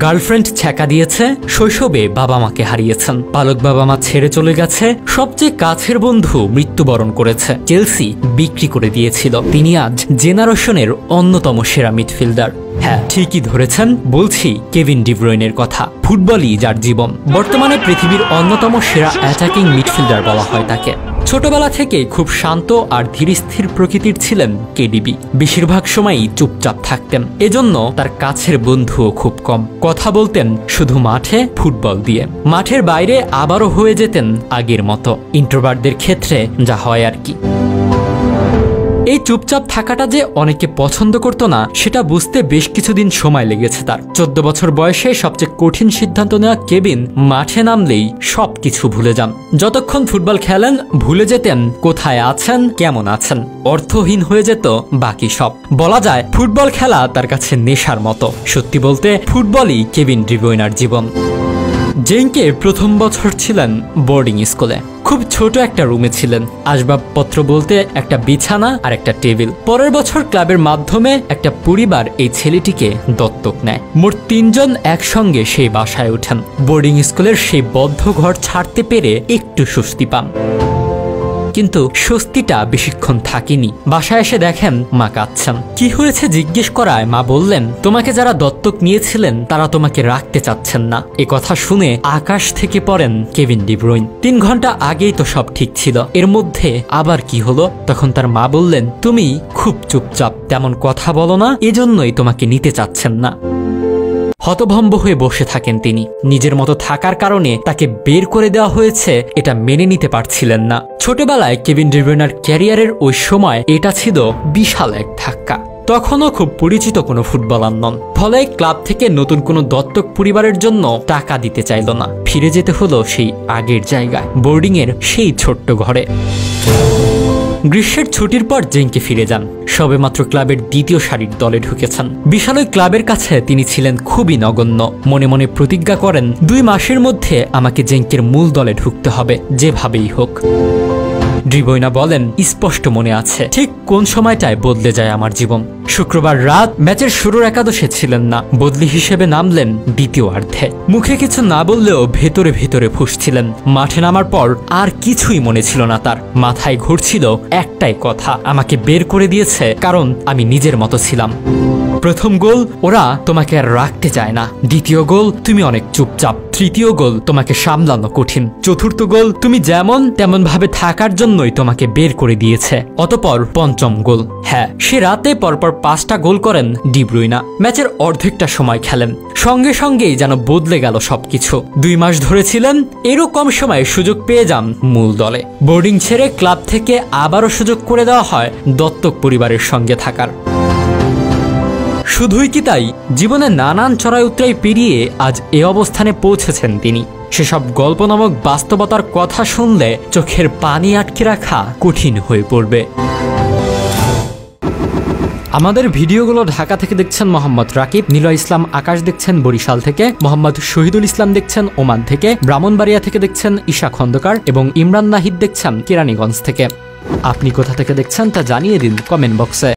Girlfriend ছ্যাঁকা দিয়েছে, শৈশবে বাবা মাকে হারিয়েছেন, পালক বাবা মা ছেড়ে চলে গেছে, সবচেয়ে কাছের বন্ধু মৃত্যুবরণ করেছে, চেলসি বিক্রি করে দিয়েছিল। তিনি আজ জেনারেশনের অন্যতম সেরা মিডফিল্ডার। হ্যাঁ, ঠিকই ধরেছেন, বলছি কেভিন ডি ব্রুইনের কথা। ফুটবলই যার জীবন। বর্তমানে পৃথিবীর অন্যতম সেরা অ্যাটাকিং মিডফিল্ডার বলা হয় তাকে। ছোটবেলা থেকে খুব শান্ত আর ধীরস্থির প্রকৃতির ছিলেন কেডিবি। বেশিরভাগ সময়ই চুপচাপ থাকতেন, এজন্য তার কাছের বন্ধুও খুব কম। কথা বলতেন শুধু মাঠে ফুটবল দিয়ে। মাঠের বাইরে আবারও হয়ে যেতেন আগের মতো, ইন্ট্রোভার্টদের ক্ষেত্রে যা হয় আর কি। এই চুপচাপ থাকাটা যে অনেকে পছন্দ করত না, সেটা বুঝতে বেশ কিছুদিন সময় লেগেছে তার। 14 বছর বয়সে সবচেয়ে কঠিন সিদ্ধান্ত নেওয়া কেভিন মাঠে নামলেই সবকিছু ভুলে যান। যতক্ষণ ফুটবল খেলেন ভুলে যেতেন কোথায় আছেন, কেমন আছেন। অর্থহীন হয়ে যেত বাকি সব। বলা যায় ফুটবল খেলা তার কাছে নেশার মতো। সত্যি বলতে ফুটবলই কেভিন ডি ব্রুইনার জীবন। জেঙ্কে প্রথম বছর ছিলেন বোর্ডিং স্কুলে। খুব ছোট একটা রুমে ছিলেন। আসবাবপত্র বলতে একটা বিছানা আর একটা টেবিল। পরের বছর ক্লাবের মাধ্যমে একটা পরিবার এই ছেলেটিকে দত্তক নেয়। মোট 3 জন একসঙ্গে সেই বাসায় ওঠেন। বোর্ডিং স্কুলের সেই বদ্ধ ঘর ছাড়তে পেরে একটু স্বস্তি পান, কিন্তু স্বস্তিটা বেশিক্ষণ থাকেনি। বাসায় এসে দেখেন মা কাঁদছেন। কি হয়েছে জিজ্ঞেস করায় মা বললেন, তোমাকে যারা দত্তক নিয়েছিলেন তারা তোমাকে রাখতে চাচ্ছেন না। এ কথা শুনে আকাশ থেকে পড়েন কেভিন ডি ব্রুইন। 3 ঘন্টা আগেই তো সব ঠিক ছিল, এর মধ্যে আবার কি হলো? তখন তার মা বললেন, তুমি খুব চুপচাপ, তেমন কথা বলো না, এজন্যই তোমাকে নিতে চাচ্ছেন না। হতভম্ব হয়ে বসে থাকেন তিনি। নিজের মতো থাকার কারণে তাকে বের করে দেওয়া হয়েছে এটা মেনে নিতে পারছিলেন না। ছোটবেলায় কেভিন ডি ব্রুইনার ক্যারিয়ারের ওই সময় এটা ছিল বিশাল এক ধাক্কা। তখনও খুব পরিচিত কোনো ফুটবলার নন, ফলে ক্লাব থেকে নতুন কোনো দত্তক পরিবারের জন্য টাকা দিতে চাইল না। ফিরে যেতে হলো সেই আগের জায়গায়, বোর্ডিংয়ের সেই ছোট্ট ঘরে। গ্রীষ্মের ছুটির পর জেঙ্কে ফিরে যান। সবেমাত্র ক্লাবের দ্বিতীয় সারির দলে ঢুকেছেন। বিশাল ওই ক্লাবের কাছে তিনি ছিলেন খুবই নগণ্য। মনে মনে প্রতিজ্ঞা করেন, 2 মাসের মধ্যে আমাকে জেঙ্কের মূল দলে ঢুকতে হবে, যেভাবেই হোক। ডি ব্রুইনা বলেন, স্পষ্ট মনে আছে ঠিক কোন সময়টায় বদলে যায় আমার জীবন। শুক্রবার রাত ম্যাচের শুরুর একাদশে ছিলেন না, বদলি হিসেবে নামলেন দ্বিতীয়ার্ধে। মুখে কিছু না বললেও ভেতরে ভেতরে ফুঁসছিলেন। মাঠে নামার পর আর কিছুই মনে ছিল না তার। মাথায় ঘুরছিল একটাই কথা, আমাকে বের করে দিয়েছে কারণ আমি নিজের মতো ছিলাম। প্রথম গোল, ওরা তোমাকে আর রাখতে চায় না। দ্বিতীয় গোল, তুমি অনেক চুপচাপ। তৃতীয় গোল, তোমাকে সামলানো কঠিন। চতুর্থ গোল, তুমি যেমন তেমন ভাবে থাকার জন্যই তোমাকে বের করে দিয়েছে। অতঃপর পঞ্চম গোল। হ্যাঁ, সে রাতে পরপর 5টা গোল করেন ডি ব্রুইনা। ম্যাচের অর্ধেকটা সময় খেলেন। সঙ্গে সঙ্গেই যেন বদলে গেল সবকিছু। 2 মাস ধরে ছিলেন, এরও কম সময়ে সুযোগ পেয়ে যান মূল দলে। বোর্ডিং ছেড়ে ক্লাব থেকে আবারও সুযোগ করে দেওয়া হয় দত্তক পরিবারের সঙ্গে থাকার। শুধুই কি তাই, জীবনে নানান চড়াই উতরাই পেরিয়ে আজ এ অবস্থানে পৌঁছেছেন তিনি। সেসব গল্প নামক বাস্তবতার কথা শুনলে চোখের পানি আটকে রাখা কঠিন হয়ে পড়বে। আমাদের ভিডিওগুলো ঢাকা থেকে দেখছেন মোহাম্মদ রাকিব, নিলয় ইসলাম আকাশ দেখছেন বরিশাল থেকে, মোহাম্মদ শহীদুল ইসলাম দেখছেন ওমান থেকে, ব্রাহ্মণবাড়িয়া থেকে দেখছেন ঈশা খন্দকার এবং ইমরান নাহিদ দেখছেন কেরানীগঞ্জ থেকে। আপনি কোথা থেকে দেখছেন তা জানিয়ে দিন কমেন্ট বক্সে।